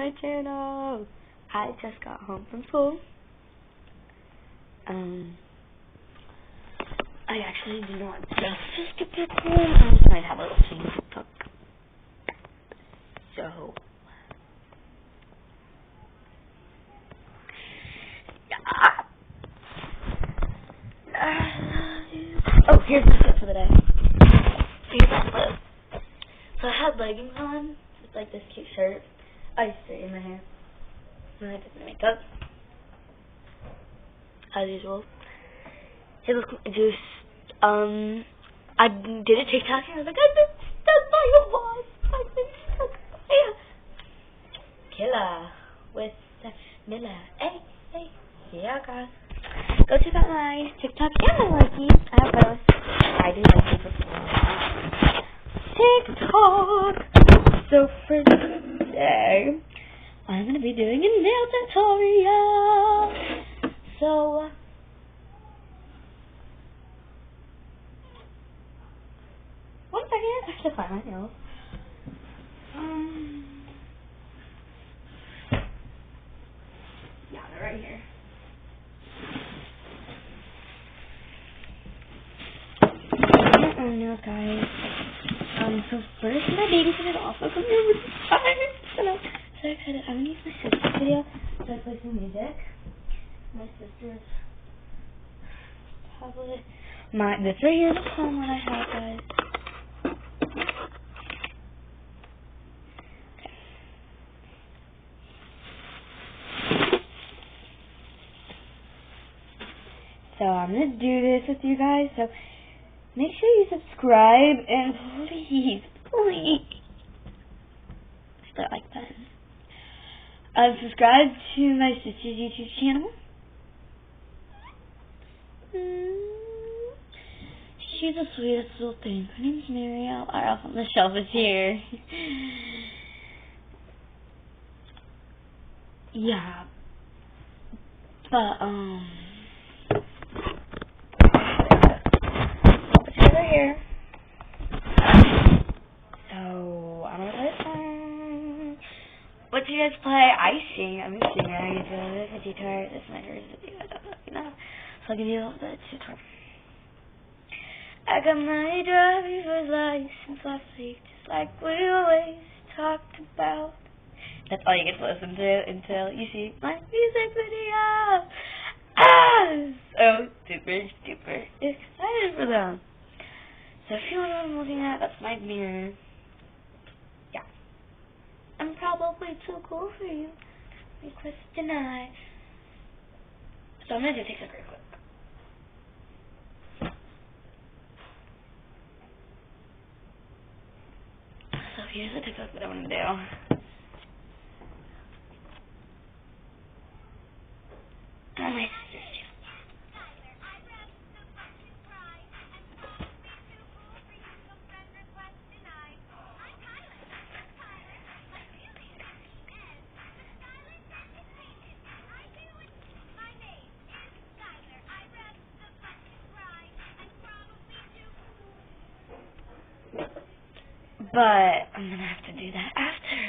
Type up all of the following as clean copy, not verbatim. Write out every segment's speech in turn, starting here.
my channel. I just got home from school. I actually did not just get back home. I was trying to have a little change of TikTok. So, yeah. Oh, here's my clip for the day. Here's my clip. So I had leggings on, just like this cute shirt. I straightened my hair. And I did my makeup, as usual. It was just, I did a TikTok and I was like, I've been stuck by a wasp. I've been stuck by a killer with Mila. Hey, yeah, guys. Go check out my TikTok and my Likey. I have both. I do Likey for TikTok. So for today, I'm going to be doing a nail tutorial. So, one second, I have to find my nails. Yeah, they're right here. My own nails, guys. So first, my babysitter also comes over to time. So I'm so excited. I'm gonna use my sister's video to play some music. My sister's tablet. This right here is the phone that I have, guys. Okay. So I'm gonna do this with you guys. So make sure you subscribe and please hit that like button. Subscribe to my sister's YouTube channel. She's the sweetest little thing. Her name's Marielle. Our elf on the shelf is here. Yeah. But, it's over here. So, I'm gonna play a song. What do you guys play? I sing. I'm a singer. I do a guitar. This is my first video. I don't know if you know. So I'll give you a little bit of tutorial. I got my driver's license last week, just like we always talked about. That's all you get to listen to until you see my music video. So super excited for them. So if you don't know what I'm looking at, that's my mirror. Yeah. I'm probably too cool for you. Request denied. So I'm going to do TikTok real quick. So here's the TikTok that I'm going to do. Oh, my sister's too. But I'm gonna have to do that after.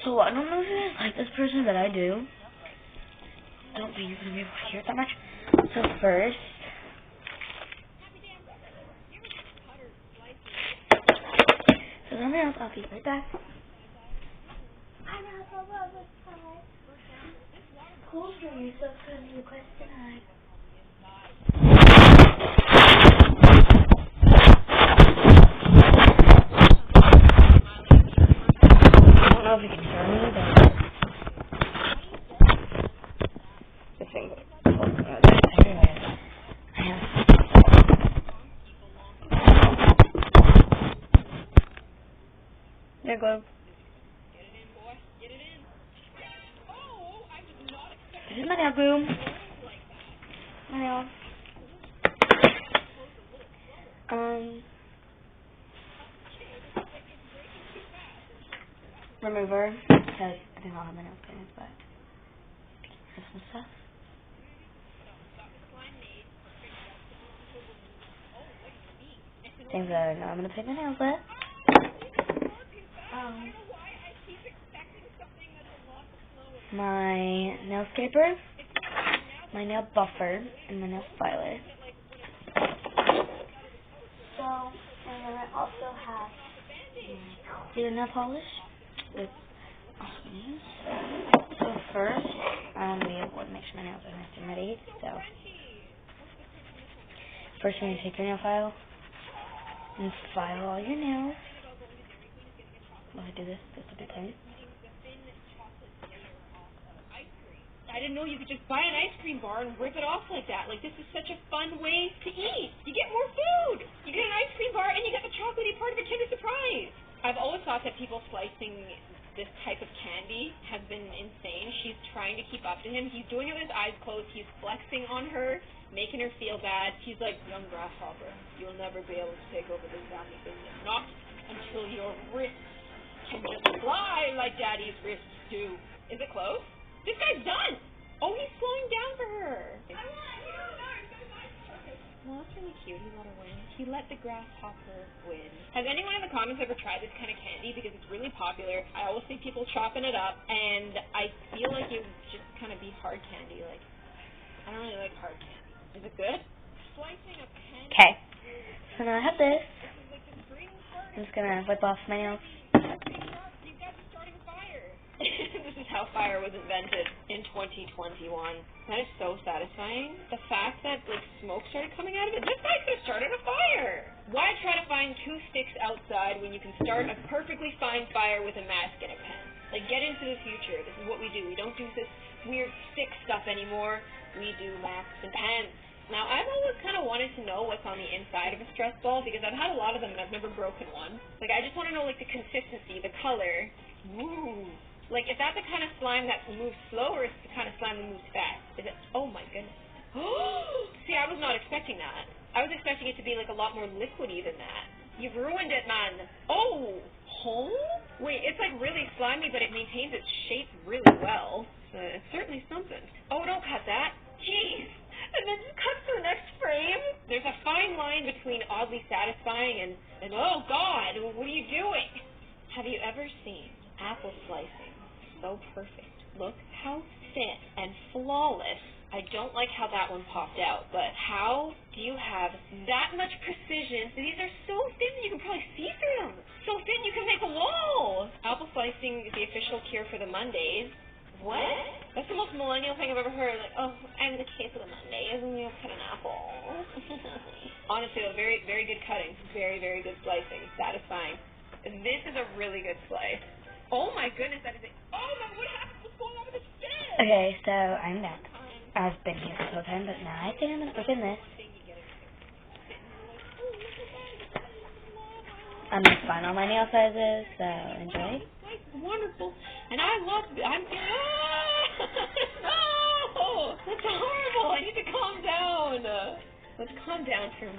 So I don't know if you guys like this person, but I do. I don't think you're gonna be able to hear it that much. So first, so something else. I'll be right back. Cool for you, so good request denied. I don't know if you can hear me, but this thing everywhere. I have. There goes. This is my nail boom. My nail. Remover, because I do not have my nails painted, but here's some stuff. things that I know I'm going to paint my nails with. My nail scraper, my nail buffer, and my nail filer. So, and then I also have clear nail polish with nails. So first, I want to be able to make sure my nails are nice and ready. So, first you're going to take your nail file and file all your nails. While I do this will be tight. I didn't know you could just buy an ice cream bar and rip it off like that. Like, this is such a fun way to eat. You get more food. You get an ice cream bar and you get the chocolatey part of your Kinder Surprise. I've always thought that people slicing this type of candy has been insane. She's trying to keep up to him. He's doing it with his eyes closed. He's flexing on her, making her feel bad. He's like, young grasshopper, you'll never be able to take over this family business. Not until your wrists can just fly like Daddy's wrists do. Is it close? This guy's done! Oh, he's slowing down for her. Well, that's really cute. He let her win. He let the grasshopper win. Has anyone in the comments ever tried this kind of candy? Because it's really popular. I always see people chopping it up, and I feel like it would just kind of be hard candy. Like, I don't really like hard candy. Is it good? Slicing a candy. Okay. So now I have this. I'm just going to wipe off my nails. This is how fire was invented in 2021. That is so satisfying. The fact that, like, smoke started coming out of it. This guy could have started a fire. Why try to find 2 sticks outside when you can start a perfectly fine fire with a mask and a pen? Like, get into the future. This is what we do. We don't do this weird stick stuff anymore. We do masks and pens. Now, I've always kind of wanted to know what's on the inside of a stress ball because I've had a lot of them and I've never broken one. Like, I just want to know, like, the consistency, the color. Ooh. Like, is that the kind of slime that moves slow, or is it the kind of slime that moves fast? Is it? Oh, my goodness. See, I was not expecting that. I was expecting it to be, like, a lot more liquidy than that. You've ruined it, man. Oh, wait, it's, like, really slimy, but it maintains its shape really well. It's certainly something. Oh, don't cut that. Jeez. And then just cut to the next frame. There's a fine line between oddly satisfying and oh, God, what are you doing? Have you ever seen apple slicing? So perfect. Look how thin and flawless. I don't like how that one popped out, but how do you have that much precision? These are so thin that you can probably see through them. So thin you can make a wall. Apple slicing is the official cure for the Mondays. What? That's the most millennial thing I've ever heard. Like, oh, I'm the case of the Mondays, and you cut an apple. Honestly, though, very, very good cutting. Very, very good slicing. Satisfying. This is a really good slice. Oh my goodness, that is it. Oh my, what happened? What's going on with this fish? Okay, so I'm back. I've been here this whole time, but now I think I'm going to open this. I'm going to find all my nail sizes, so enjoy. It's wonderful. And I love it. No! That's horrible. I need to calm down. Let's calm down from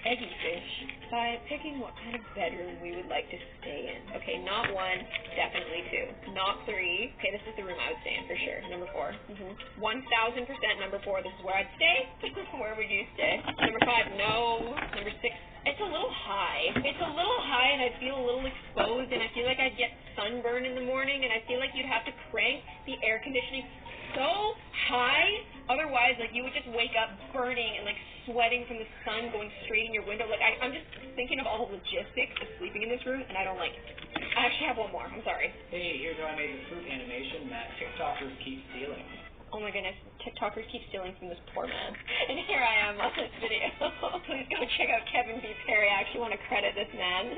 eggy fish by picking what kind of bedroom we would like to stay in. Okay, not 1, definitely 2. Not 3. Okay, this is the room I would stay in for sure. Number 4. 1,000% number 4. This is where I'd stay. Where would you stay? Number 5, no. Number 6, it's a little high. It's a little high, and I'd feel a little exposed, and I feel like I'd get sunburn in the morning, and I feel like you'd have to crank the air conditioning so high. Otherwise, like, you would just wake up burning and, like, sweating from the sun going straight in your window. Like, I'm just thinking of all the logistics of sleeping in this room, and I don't like it. I actually have one more. I'm sorry. Hey, here's how I made the fruit animation that TikTokers keep stealing. Oh my goodness, TikTokers keep stealing from this poor man. And here I am on this video. Please go check out Kevin B. Perry. I actually want to credit this man.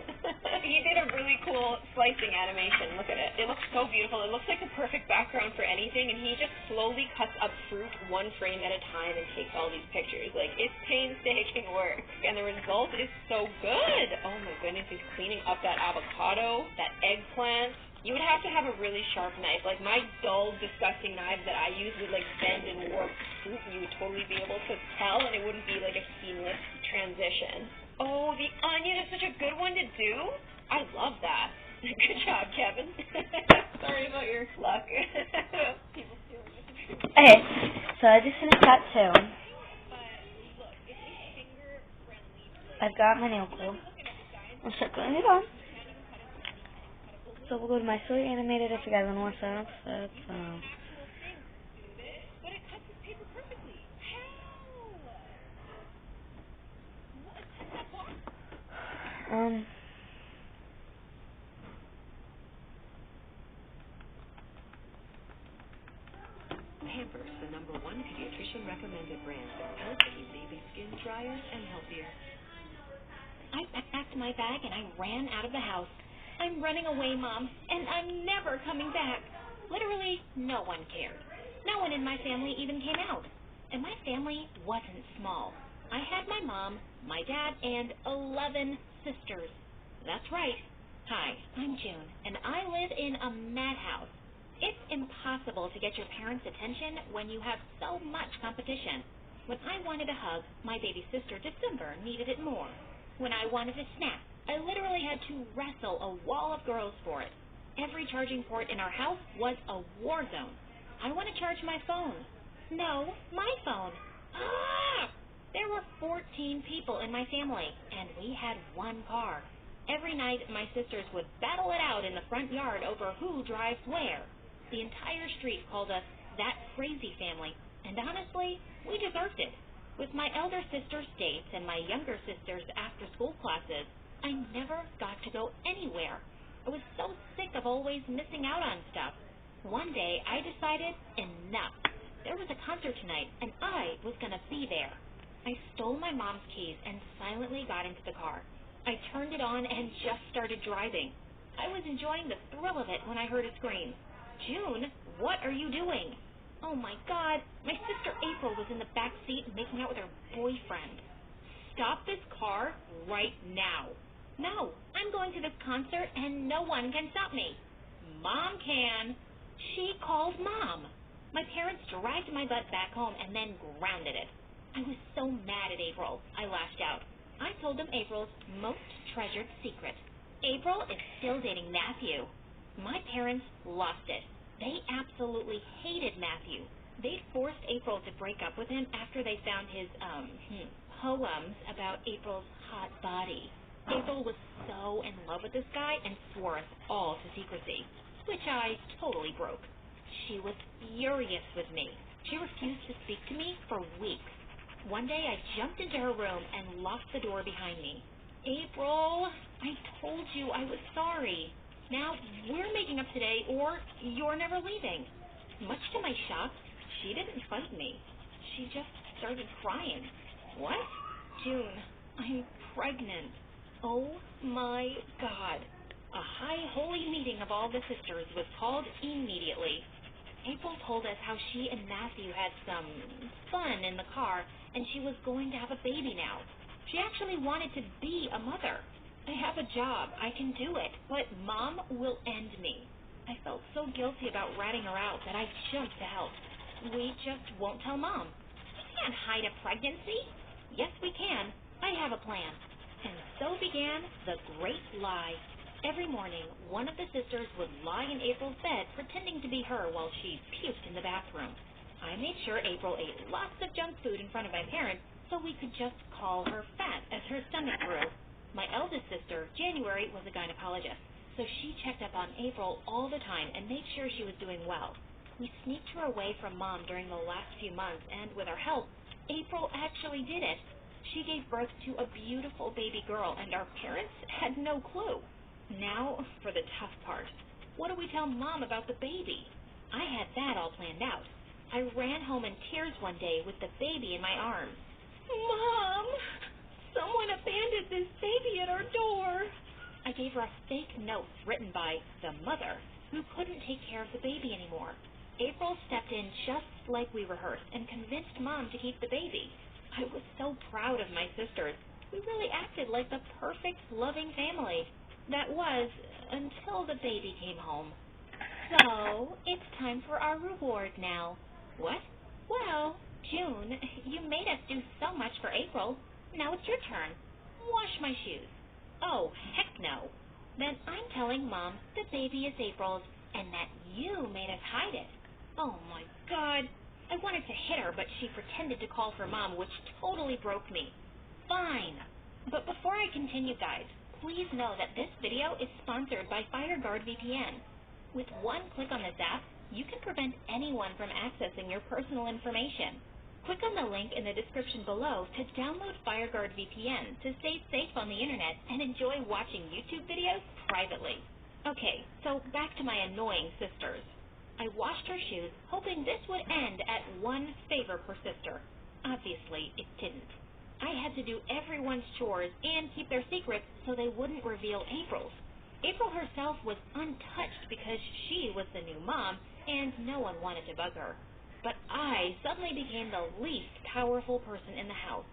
He did a really cool slicing animation. Look at it. It looks so beautiful. It looks like the perfect background for anything, and he just slowly cuts up fruit 1 frame at a time and takes all these pictures. Like, it's painstaking work, and the result is so good. Oh my goodness, he's cleaning up that avocado, that eggplant. You would have to have a really sharp knife. Like, my dull, disgusting knives that I use would, like, bend and warp fruit, and you would totally be able to tell, and it wouldn't be, like, a seamless transition. Oh, the onion is such a good one to do. I love that. Good job, Kevin. Sorry about your luck. People stealing this. Okay, so I just finished that too. I've got my nail glue. I'll start putting it on. So we'll go to my silly animated if you guys want to watch that episode. So. But it cuts this paper perfectly. How? Pampers, the #1 pediatrician recommended brand that helps keep baby skin drier and healthier. I packed my bag and I ran out of the house. I'm running away, Mom, and I'm never coming back. Literally, no one cared. No one in my family even came out. And my family wasn't small. I had my mom, my dad, and 11 sisters. That's right. Hi, I'm June, and I live in a madhouse. It's impossible to get your parents' attention when you have so much competition. When I wanted a hug, my baby sister December needed it more. When I wanted a snack, I literally had to wrestle a wall of girls for it. Every charging port in our house was a war zone. I want to charge my phone. No, my phone. Ah! There were 14 people in my family, and we had one car. Every night, my sisters would battle it out in the front yard over who drives where. The entire street called us that crazy family, and honestly, we deserved it. With my elder sister's dates and my younger sister's after-school classes, I never got to go anywhere. I was so sick of always missing out on stuff. One day, I decided enough. There was a concert tonight, and I was going to be there. I stole my mom's keys and silently got into the car. I turned it on and just started driving. I was enjoying the thrill of it when I heard a scream. June, what are you doing? Oh my God, my sister April was in the back seat making out with her boyfriend. Stop this car right now. No, I'm going to this concert and no one can stop me. Mom can. She called Mom. My parents dragged my butt back home and then grounded it. I was so mad at April, I lashed out. I told them April's most treasured secret. April is still dating Matthew. My parents lost it. They absolutely hated Matthew. They'd forced April to break up with him after they found his, poems about April's hot body. April was so in love with this guy and swore us all to secrecy, which I totally broke. She was furious with me. She refused to speak to me for weeks. One day I jumped into her room and locked the door behind me. April, I told you I was sorry. Now, we're making up today or you're never leaving. Much to my shock, she didn't fight me. She just started crying. What? June, I'm pregnant. Oh my God. A high holy meeting of all the sisters was called immediately. April told us how she and Matthew had some fun in the car and she was going to have a baby now. She actually wanted to be a mother. I have a job. I can do it. But Mom will end me. I felt so guilty about ratting her out that I jumped to help. We just won't tell Mom. We can't hide a pregnancy. Yes, we can. I have a plan. And so began the great lie. Every morning, one of the sisters would lie in April's bed pretending to be her while she puked in the bathroom. I made sure April ate lots of junk food in front of my parents so we could just call her fat as her stomach grew. My eldest sister, January, was a gynecologist, so she checked up on April all the time and made sure she was doing well. We sneaked her away from Mom during the last few months, and with our help, April actually did it. She gave birth to a beautiful baby girl, and our parents had no clue. Now for the tough part. What do we tell Mom about the baby? I had that all planned out. I ran home in tears one day with the baby in my arms. Mom! Someone abandoned this baby at our door. I gave her a fake note written by the mother who couldn't take care of the baby anymore. April stepped in just like we rehearsed and convinced Mom to keep the baby. I was so proud of my sisters. We really acted like the perfect, loving family. That was until the baby came home. So, it's time for our reward now. What? Well, June, you made us do so much for April. Now it's your turn. Wash my shoes. Oh, heck no. Then I'm telling Mom the baby is April's and that you made us hide it. Oh my God. I wanted to hit her, but she pretended to call for Mom, which totally broke me. Fine. But before I continue, guys, Please know that this video is sponsored by FireGuard VPN. With one click on this app, you can prevent anyone from accessing your personal information. Click on the link in the description below to download FireGuard VPN to stay safe on the internet and enjoy watching YouTube videos privately. Okay, so back to my annoying sisters. I washed her shoes, hoping this would end at one favor per sister. Obviously, it didn't. I had to do everyone's chores and keep their secrets so they wouldn't reveal April's. April herself was untouched because she was the new mom and no one wanted to bug her. But I suddenly became the least powerful person in the house.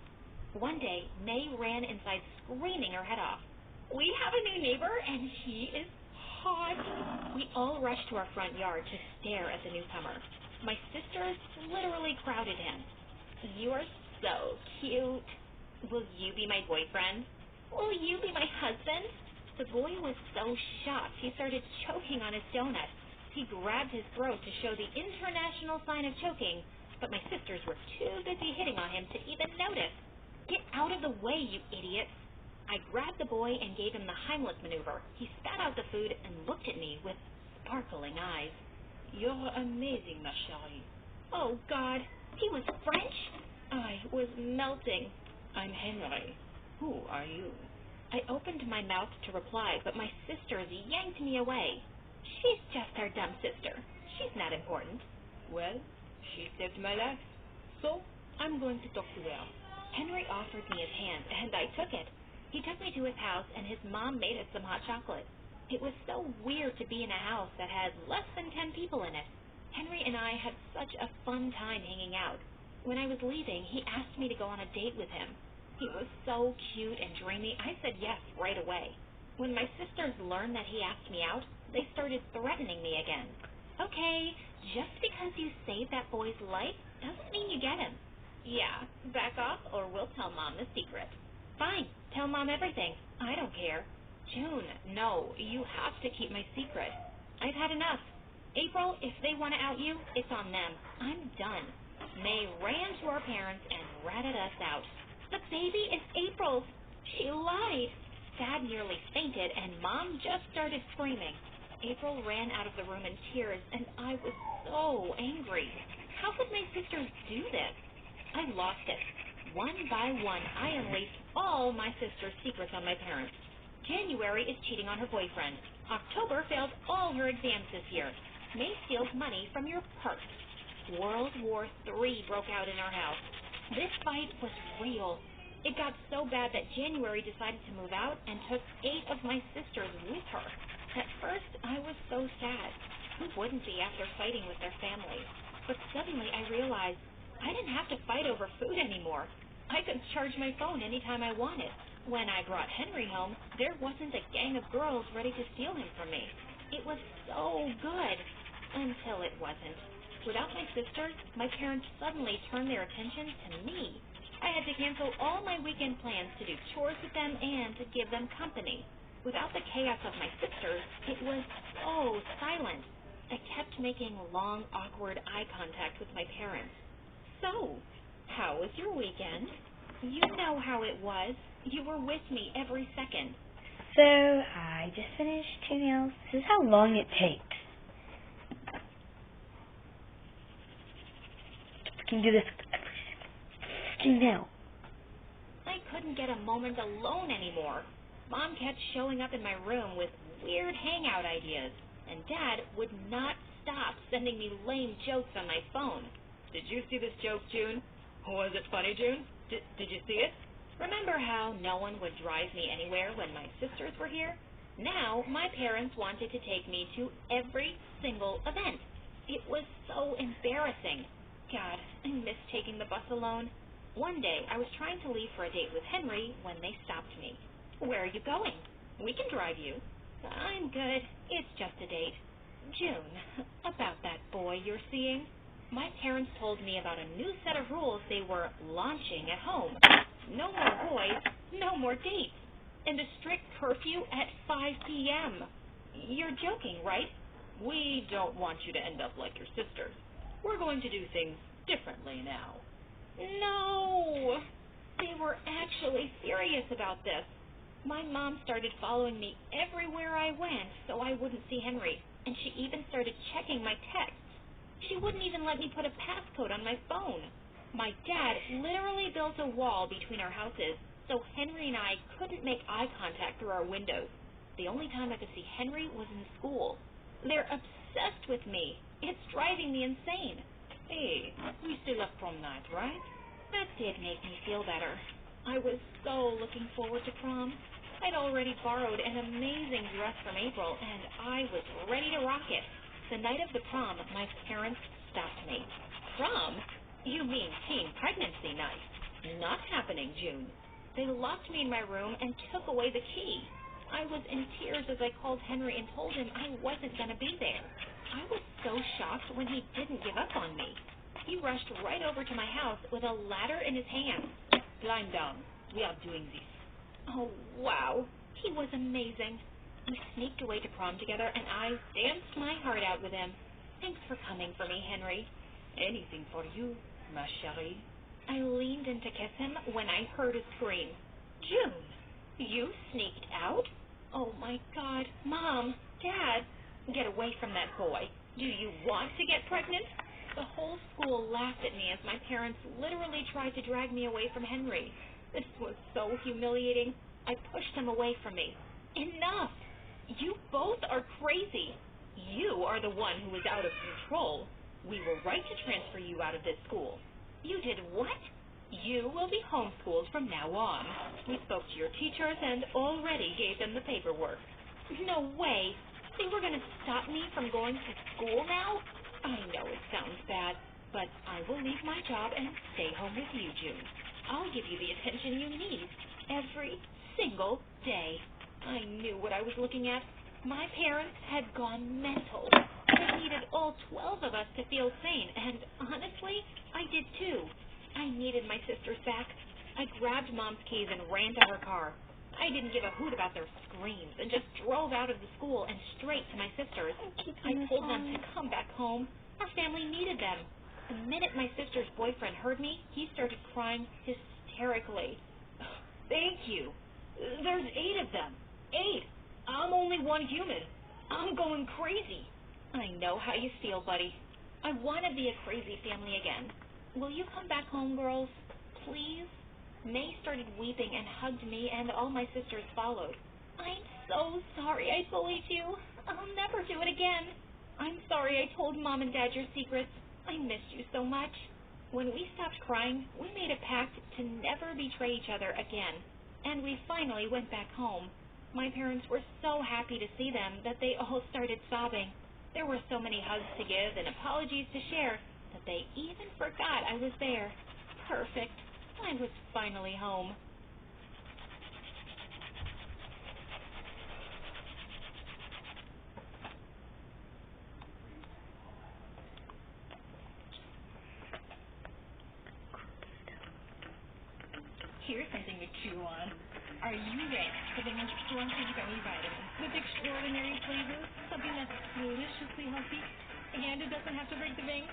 One day, May ran inside screaming her head off. "We have a new neighbor and he is hot." We all rushed to our front yard to stare at the newcomer. My sisters literally crowded him. "You are so cute. Will you be my boyfriend? Will you be my husband?" The boy was so shocked he started choking on his donut. He grabbed his throat to show the international sign of choking, but my sisters were too busy hitting on him to even notice. "Get out of the way, you idiots." I grabbed the boy and gave him the Heimlich maneuver. He spat out the food and looked at me with sparkling eyes. "You're amazing, ma chérie." Oh, God. He was French? I was melting. "I'm Henry. Who are you?" I opened my mouth to reply, but my sisters yanked me away. "She's just our dumb sister. She's not important." "Well, she saved my life, so I'm going to talk to her." Henry offered me his hand, and I took it. He took me to his house, and his mom made us some hot chocolate. It was so weird to be in a house that had less than 10 people in it. Henry and I had such a fun time hanging out. When I was leaving, he asked me to go on a date with him. He was so cute and dreamy, I said yes right away. When my sisters learned that he asked me out, they started threatening me again. "Okay, just because you saved that boy's life doesn't mean you get him." "Yeah, back off or we'll tell Mom the secret." "Fine, tell Mom everything. I don't care." "June, no, you have to keep my secret. I've had enough. April, if they want to out you, it's on them. I'm done." May ran to our parents and ratted us out. "The baby is April's. She lied." Dad nearly fainted and Mom just started screaming. April ran out of the room in tears and I was so angry. How could my sisters do this? I lost it. One by one, I unleashed all my sisters' secrets on my parents. January is cheating on her boyfriend. October failed all her exams this year. May steals money from your purse. World War III broke out in our house. This fight was real. It got so bad that January decided to move out and took 8 of my sisters with her. At first, I was so sad. Who wouldn't be after fighting with their family? But suddenly I realized I didn't have to fight over food anymore. I could charge my phone anytime I wanted. When I brought Henry home, there wasn't a gang of girls ready to steal him from me. It was so good. Until it wasn't. Without my sisters, my parents suddenly turned their attention to me. I had to cancel all my weekend plans to do chores with them and to give them company. Without the chaos of my sisters, it was so silent. I kept making long, awkward eye contact with my parents. "So, how was your weekend?" "You know how it was. You were with me every second." So, I just finished 2 meals. This is how long it takes. I can do this every freaking meal. I couldn't get a moment alone anymore. Mom kept showing up in my room with weird hangout ideas, and Dad would not stop sending me lame jokes on my phone. "Did you see this joke, June? Was it funny, June? Did you see it?" Remember how no one would drive me anywhere when my sisters were here? Now, my parents wanted to take me to every single event. It was so embarrassing. God, I miss taking the bus alone. One day, I was trying to leave for a date with Henry when they stopped me. "Where are you going? We can drive you." "I'm good. It's just a date." "June, about that boy you're seeing." My parents told me about a new set of rules they were launching at home. No more boys, no more dates, and a strict curfew at 5 p.m. You're joking, right? "We don't want you to end up like your sisters. We're going to do things differently now." No! They were actually serious about this. My mom started following me everywhere I went so I wouldn't see Henry, and she even started checking my texts. She wouldn't even let me put a passcode on my phone. My dad literally built a wall between our houses, so Henry and I couldn't make eye contact through our windows. The only time I could see Henry was in school. They're obsessed with me. It's driving me insane. Hey, we still have prom night, right? That did make me feel better. I was so looking forward to prom. I'd already borrowed an amazing dress from April, and I was ready to rock it. The night of the prom, my parents stopped me. Prom? You mean teen pregnancy night? Not happening, June. They locked me in my room and took away the key. I was in tears as I called Henry and told him I wasn't going to be there. I was so shocked when he didn't give up on me. He rushed right over to my house with a ladder in his hand. Climb down. We are doing this. Oh, wow. He was amazing. We sneaked away to prom together, and I danced my heart out with him. Thanks for coming for me, Henry. Anything for you, ma chérie. I leaned in to kiss him when I heard a scream. June, You sneaked out? Oh, my God. Mom, Dad, get away from that boy. do you want to get pregnant? The whole school laughed at me as my parents literally tried to drag me away from Henry. This was so humiliating. I pushed them away from me. Enough! You both are crazy. You are the one who is out of control. We were right to transfer you out of this school. You did what? You will be homeschooled from now on. We spoke to your teachers and already gave them the paperwork. No way. They were going to stop me from going to school now? I know it sounds bad, but I will leave my job and stay home with you, June. I'll give you the attention you need. Every single day. I knew what I was looking at. My parents had gone mental. They needed all 12 of us to feel sane, and honestly, I did too. I needed my sisters back. I grabbed Mom's keys and ran to her car. I didn't give a hoot about their screams and just drove out of the school and straight to my sisters. I told them to come back home. Our family needed them. The minute my sister's boyfriend heard me, he started crying hysterically. Thank you. There's 8 of them. 8. I'm only one human. I'm going crazy. I know how you feel, buddy. I want to be a crazy family again. Will you come back home, girls? Please? May started weeping and hugged me, and all my sisters followed. I'm so sorry I bullied you. I'll never do it again. I'm sorry I told Mom and Dad your secrets. I missed you so much. When we stopped crying, we made a pact to never betray each other again. And we finally went back home. My parents were so happy to see them that they all started sobbing. There were so many hugs to give and apologies to share that they even forgot I was there. Perfect. I was finally home. Here's something to chew on. Are you ready for the next Stormfish gummy vitamin with extraordinary flavor? Something that's deliciously healthy and it doesn't have to break the bank?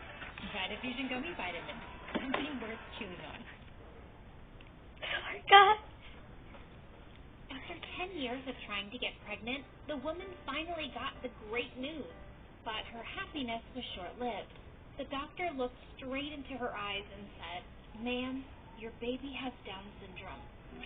Vitafusion gummy vitamin. Something worth chewing on. Oh my God. After 10 years of trying to get pregnant, the woman finally got the great news. But her happiness was short-lived. The doctor looked straight into her eyes and said, "Ma'am, your baby has Down syndrome."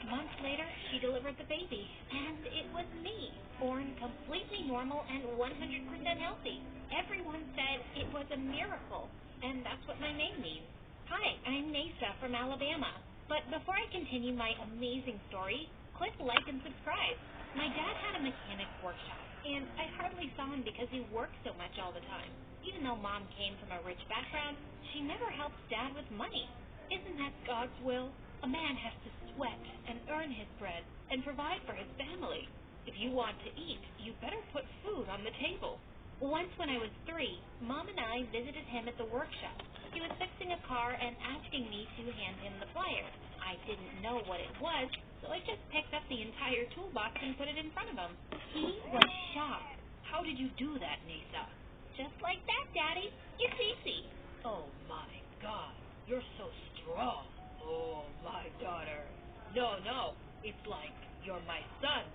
Months later, she delivered the baby, and it was me, born completely normal and 100% healthy. Everyone said it was a miracle, and that's what my name means. Hi, I'm Nasa from Alabama. But before I continue my amazing story, click like and subscribe. My dad had a mechanics workshop, and I hardly saw him because he worked so much all the time. Even though Mom came from a rich background, she never helped Dad with money. Isn't that God's will? A man has to sweat and earn his bread and provide for his family. If you want to eat, you better put food on the table. Once when I was 3, Mom and I visited him at the workshop. He was fixing a car and asking me to hand him the pliers. I didn't know what it was, so I just picked up the entire toolbox and put it in front of him. He was shocked. How did you do that, Nisa? Just like that, Daddy. It's easy. Oh my God, you're so strong. Oh, my daughter. No, It's like, you're my son.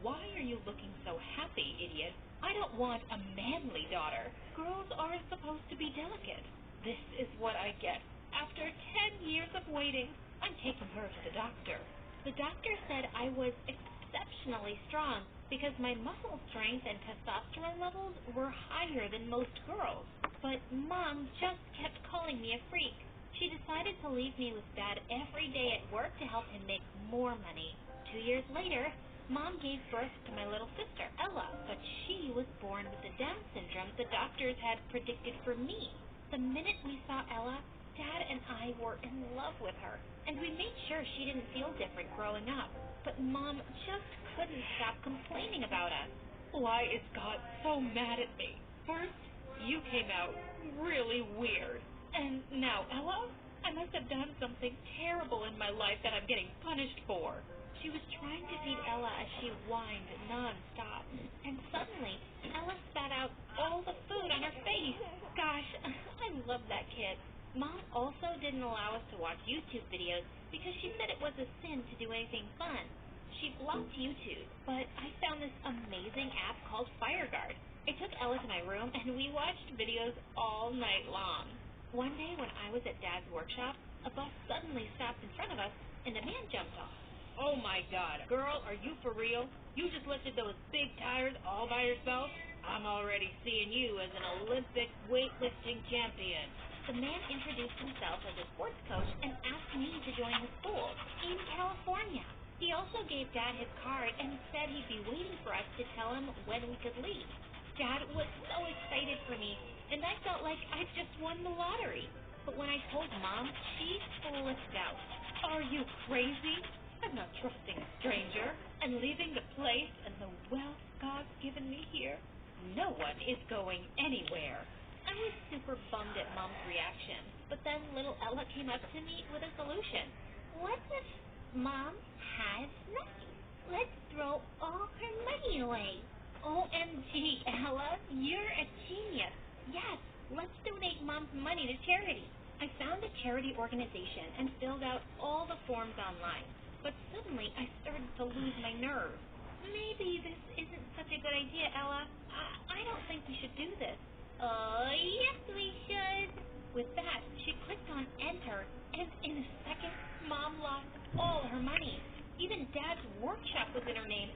Why are you looking so happy, idiot? I don't want a manly daughter. Girls aren't supposed to be delicate. This is what I get. After 10 years of waiting, I'm taking her to the doctor. The doctor said I was exceptionally strong because my muscle strength and testosterone levels were higher than most girls. But Mom just kept calling me a freak. She decided to leave me with Dad every day at work to help him make more money. 2 years later, Mom gave birth to my little sister, Ella, but she was born with the Down syndrome the doctors had predicted for me. The minute we saw Ella, Dad and I were in love with her, and we made sure she didn't feel different growing up. But Mom just couldn't stop complaining about us. Why is God so mad at me? First, you came out really weird. And now, Ella, I must have done something terrible in my life that I'm getting punished for. She was trying to feed Ella as she whined non-stop, and suddenly Ella spat out all the food on her face. Gosh, I love that kid. Mom also didn't allow us to watch YouTube videos because she said it was a sin to do anything fun. She blocked YouTube, but I found this amazing app called FireGuard. I took Ella to my room and we watched videos all night long. One day when I was at Dad's workshop, a bus suddenly stopped in front of us and a man jumped off. Oh my God, girl, are you for real? You just lifted those big tires all by yourself? I'm already seeing you as an Olympic weightlifting champion. The man introduced himself as a sports coach and asked me to join the school in California. He also gave Dad his card and said he'd be waiting for us to tell him when we could leave. Dad was so excited for me, and I felt like I'd just won the lottery. But when I told Mom, she flipped out. Are you crazy? I'm not trusting a stranger and leaving the place and the wealth God's given me here. No one is going anywhere. I was super bummed at Mom's reaction, but then little Ella came up to me with a solution. What if Mom has nothing? Let's throw all her money away. OMG, Ella, you're a genius. Yes, let's donate Mom's money to charity. I found a charity organization and filled out all the forms online. But suddenly, I started to lose my nerve. Maybe this isn't such a good idea, Ella. I don't think we should do this. Yes, we should. With that, she clicked on enter, and in a second, Mom lost all her money. Even Dad's workshop was in her name,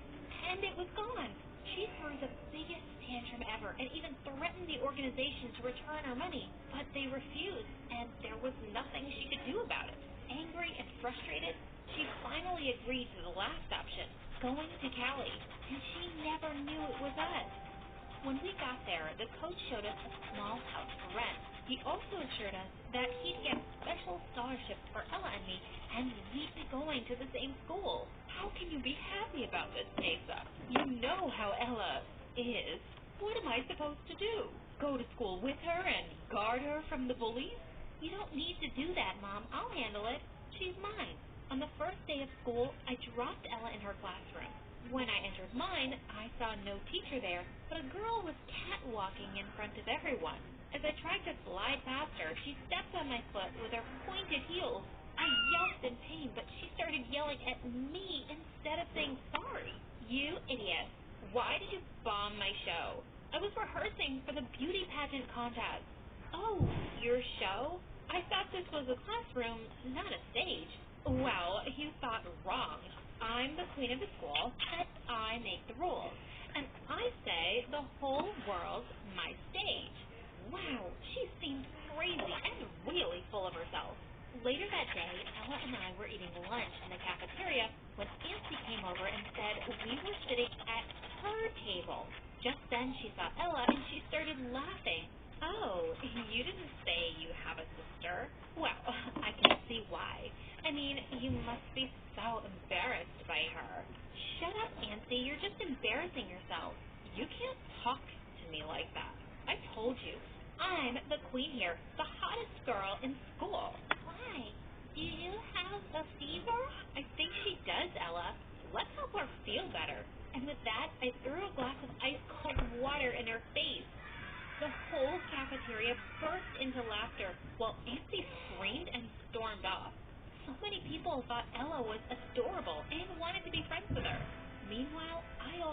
and it was gone. She threw the biggest tantrum ever and even threatened the organization to return her money. But they refused, and there was nothing she could do about it. Angry and frustrated, she finally agreed to the last option, going to Cali, and she never knew it was us. When we got there, the coach showed us a small house for rent. He also assured us that he'd get special scholarships for Ella and me, and we'd be going to the same school. How can you be happy about this, Asa? You know how Ella is. What am I supposed to do? Go to school with her and guard her from the bullies? You don't need to do that, Mom. I'll handle it. She's mine. On the first day of school, I dropped Ella in her classroom. When I entered mine, I saw no teacher there, but a girl was catwalking in front of everyone. As I tried to slide past her, she stepped on my foot with her pointed heels. I yelped in pain, but she started yelling at me instead of saying sorry. You idiot. Why did you bomb my show? I was rehearsing for the beauty pageant contest. Oh, your show? I thought this was a classroom, not a stage. Well, you thought wrong. I'm the queen of the school, and I make the rules. And I say the whole world's my stage. Wow, she seemed crazy and really full of herself. Later that day, Ella and I were eating lunch in the cafeteria when Nancy came over and said we were sitting at her table. Just then she saw Ella and she started laughing. Oh, you didn't say you have a sister? Well, I can see why. I mean, you must be so embarrassed by her. Shut up, Nancy. You're just embarrassing yourself. You can't talk to me like that. I told you. I'm the queen here, the hottest girl in school. Why? Do you have a fever? I think she does, Ella. Let's help her feel better. And with that, I threw a glass of ice-cold water in her face. The whole cafeteria burst into laughter while Nancy screamed and stormed off. So many people thought Ella was adorable and wanted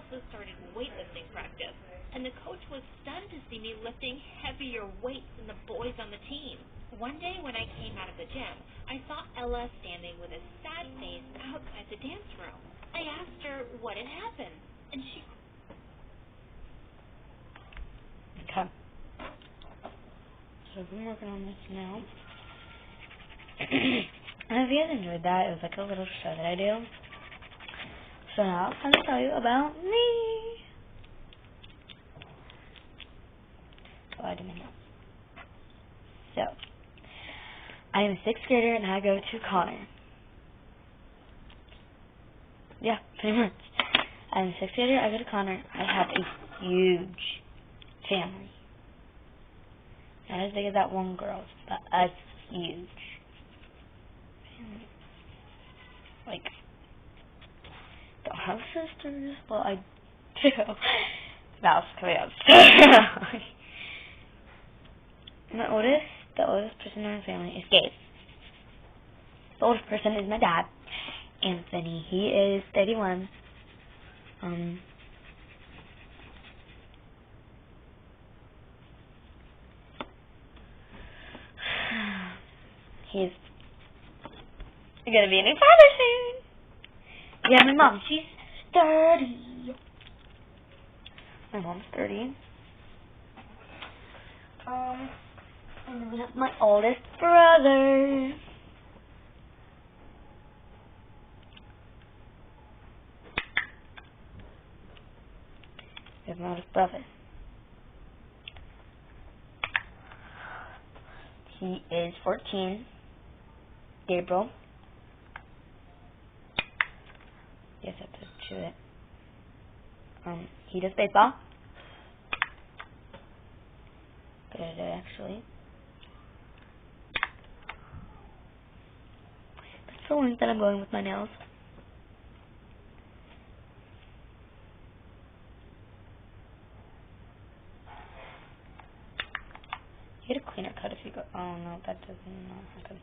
also started weightlifting practice, and the coach was stunned to see me lifting heavier weights than the boys on the team. One day when I came out of the gym, I saw Ella standing with a sad face outside the dance room. I asked her what had happened, and she... Okay. So I've been working on this now. And if you guys enjoyed that, it was like a little show that I do. So now I'm going to tell you about me. So I didn't know. So, I am a 6th grader and I go to Connor. Yeah, pretty much. I'm a 6th grader, I go to Connor. I have a huge family. Not as big as that one girl's, but as huge. Like, don't have sisters, but I do. Mouse coming out. The oldest person in my family is Gabe. The oldest person is my dad, Anthony. He is 31. He's gonna be a new father soon. Yeah, my mom, she's 30. My mom's 30. And then we have my oldest brother. We have my oldest brother. He is 14. Gabriel. Yes, I have to chew it. He does baseball. Good at it, actually. That's the length that I'm going with my nails. You get a cleaner cut if you go. Oh no, that doesn't. No, okay.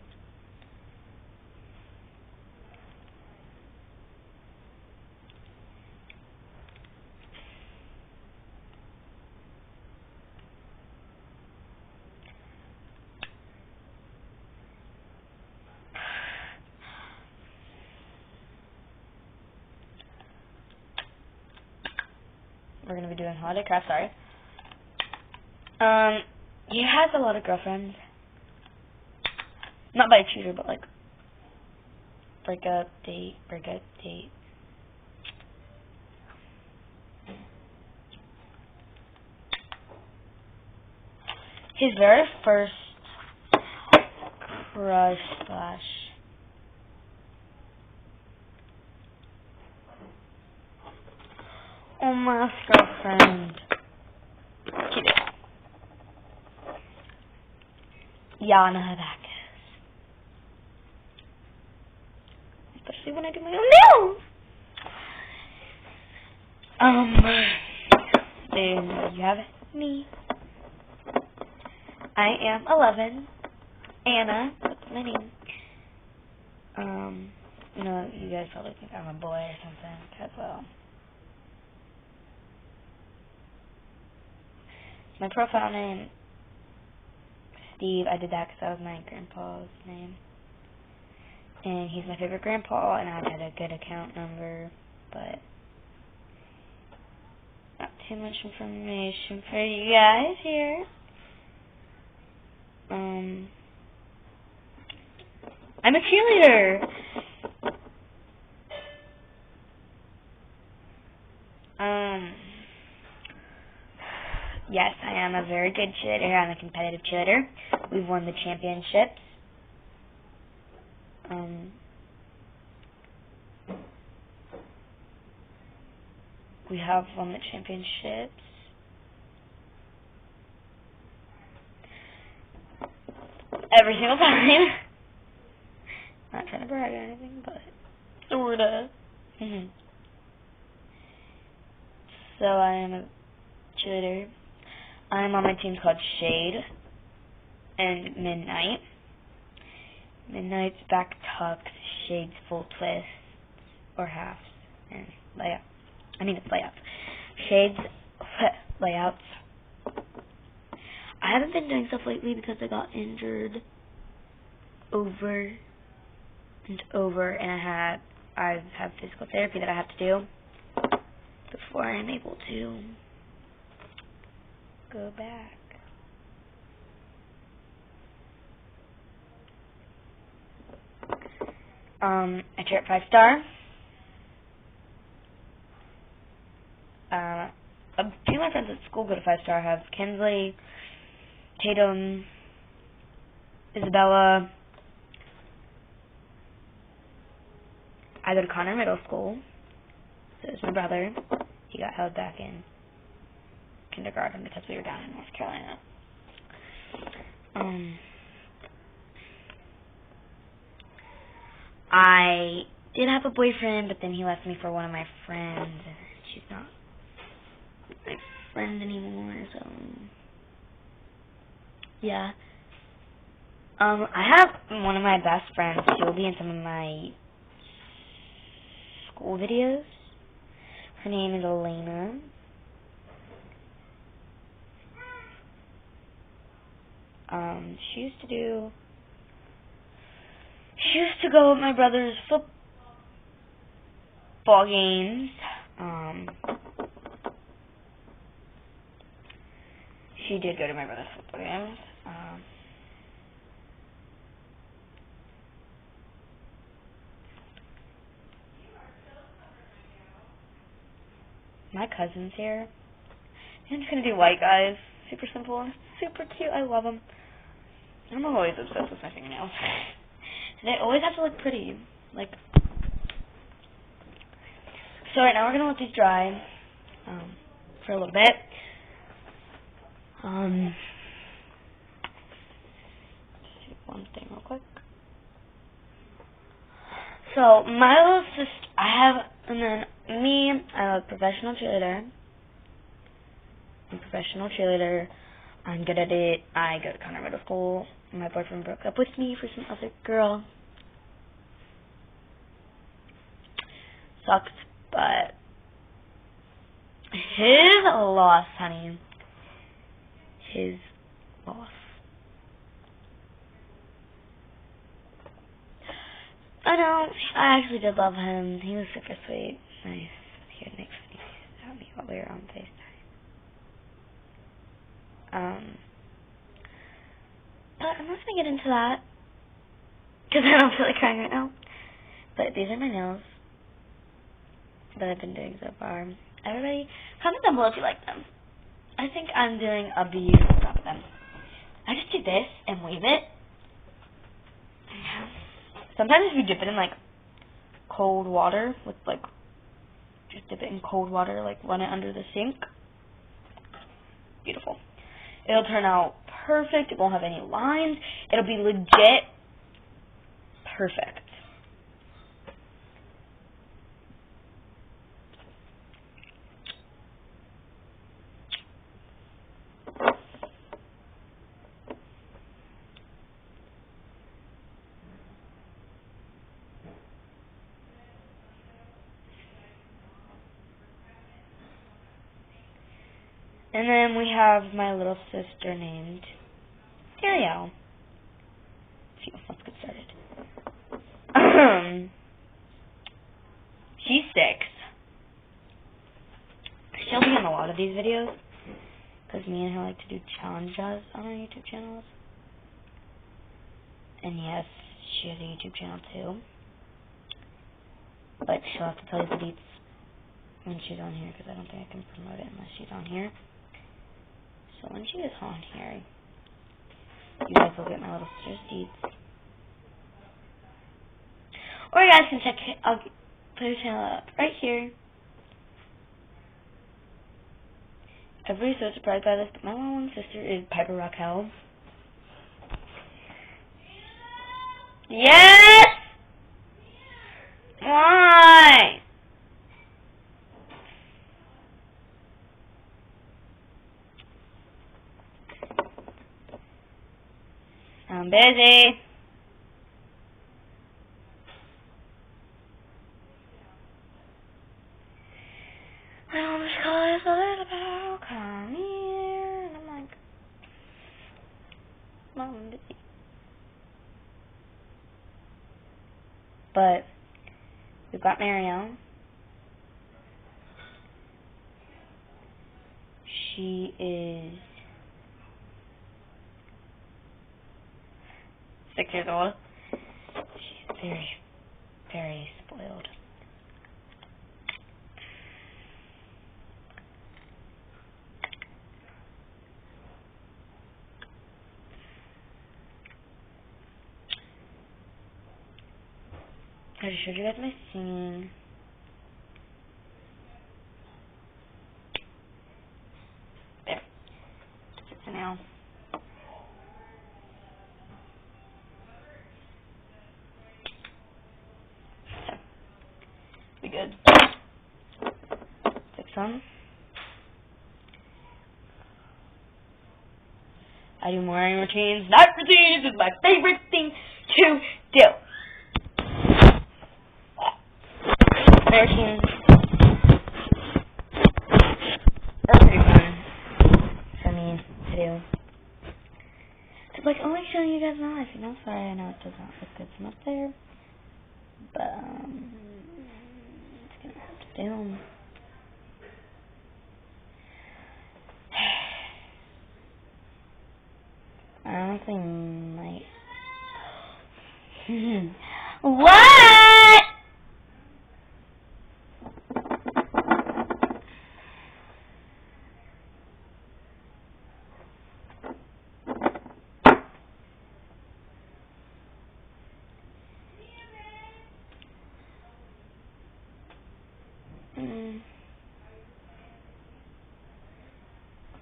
We're gonna be doing holiday craft. Sorry. He has a lot of girlfriends. Not by cheater, but like breakup date. His very first crush slash almost girlfriend. Cute. Yana Bacchus. Especially when I do my own nails. Then you have me. I am 11. Anna, that's my name. You know, you guys probably think I'm a boy or something as well. My profile name, Steve. I did that because that was my grandpa's name. And he's my favorite grandpa, and I had a good account number, but not too much information for you guys here. I'm a cheerleader. Yes, I am a very good cheerleader. I'm a competitive cheerleader. We've won the championships. We have won the championships. Every single time. Not trying to brag or anything, but sorta. So I am a cheerleader. I'm on my team called Shade and Midnight. Midnight's back tucks, Shade's full twist or halves, and yeah. I mean, it's layouts. Shades, layouts. I haven't been doing stuff lately because I got injured over and over, and I have physical therapy that I have to do before I'm able to go back. I cheer at 5-star. A few of my friends at school go to 5-star. I have Kinsley, Tatum, Isabella. I go to Connor Middle School. So is my brother. He got held back in kindergarten because we were down in North Carolina. I did have a boyfriend, but then he left me for one of my friends, and she's not my friend anymore, so yeah. I have one of my best friends. She'll be in some of my school videos. Her name is Elena. She used to go with my brother's football games. She did go to my brother's football games. My cousin's here. I'm just gonna do white guys. Super simple, super cute. I love them. I'm always obsessed with my fingernails. They always have to look pretty. Like, so right now we're gonna let these dry for a little bit. Let's see one thing real quick. So my little sister, and then me, I'm a professional cheerleader. I'm good at it. I go to Connor Middle School. My boyfriend broke up with me for some other girl. Sucks, but his loss, honey. His loss. I know. I actually did love him. He was super sweet. Nice. He would make funny faces at me while we were on FaceTime. But I'm not going to get into that because I don't feel like crying right now. But these are my nails that I've been doing so far. Everybody, comment down below if you like them. I think I'm doing a beautiful job of them. I just do this and wave it. Sometimes if you dip it in like cold water with like, just dip it in cold water, like run it under the sink. Beautiful. It'll turn out perfect. It won't have any lines. It'll be legit perfect. And then we have my little sister named Ariel. Let's get started. She's 6. She'll be in a lot of these videos because me and her like to do challenges on our YouTube channels. And yes, she has a YouTube channel too. But she'll have to tell you the deets when she's on here because I don't think I can promote it unless she's on here. So when she is on here, you guys will get my little sister's deeds. Or you guys can check it. I'll put her channel up right here. Everybody's so surprised by this, but my little sister is Piper Raquel. Yes! Why? I'm busy. But we've got Marielle. She is 6 years old. She's very, very spoiled. I just showed you guys my singing. There. So now. So. Be good. Fix some. I do morning routines. Night routines is my favorite thing to do. Routines are pretty fun for me to do. It's like, only showing you guys my life, you know? Sorry, I know it does not look good from up there, but it's gonna have to do. I honestly might. What?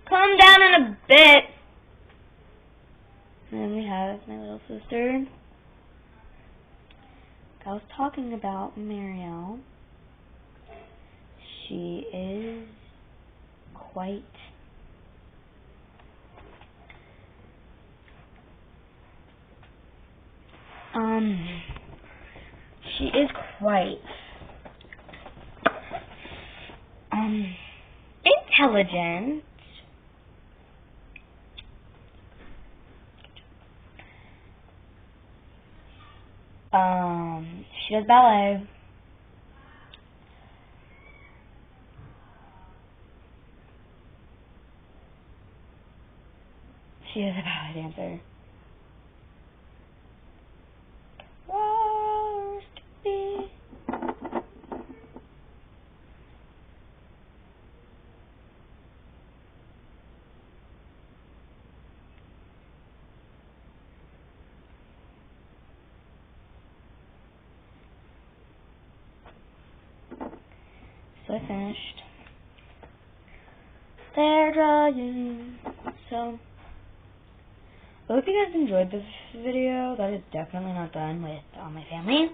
Calm down in a bit. And then we have my little sister. I was talking about Marielle. She is quite intelligent. She does ballet. She is a ballet dancer. Worst be. So I finished. They're drying. So I hope you guys enjoyed this video. That is definitely not done with all my family.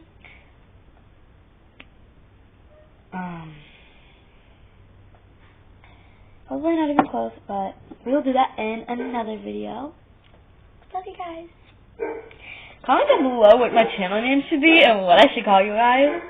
Probably not even close, but we'll do that in another video. Love you guys. Comment down below what my channel name should be and what I should call you guys.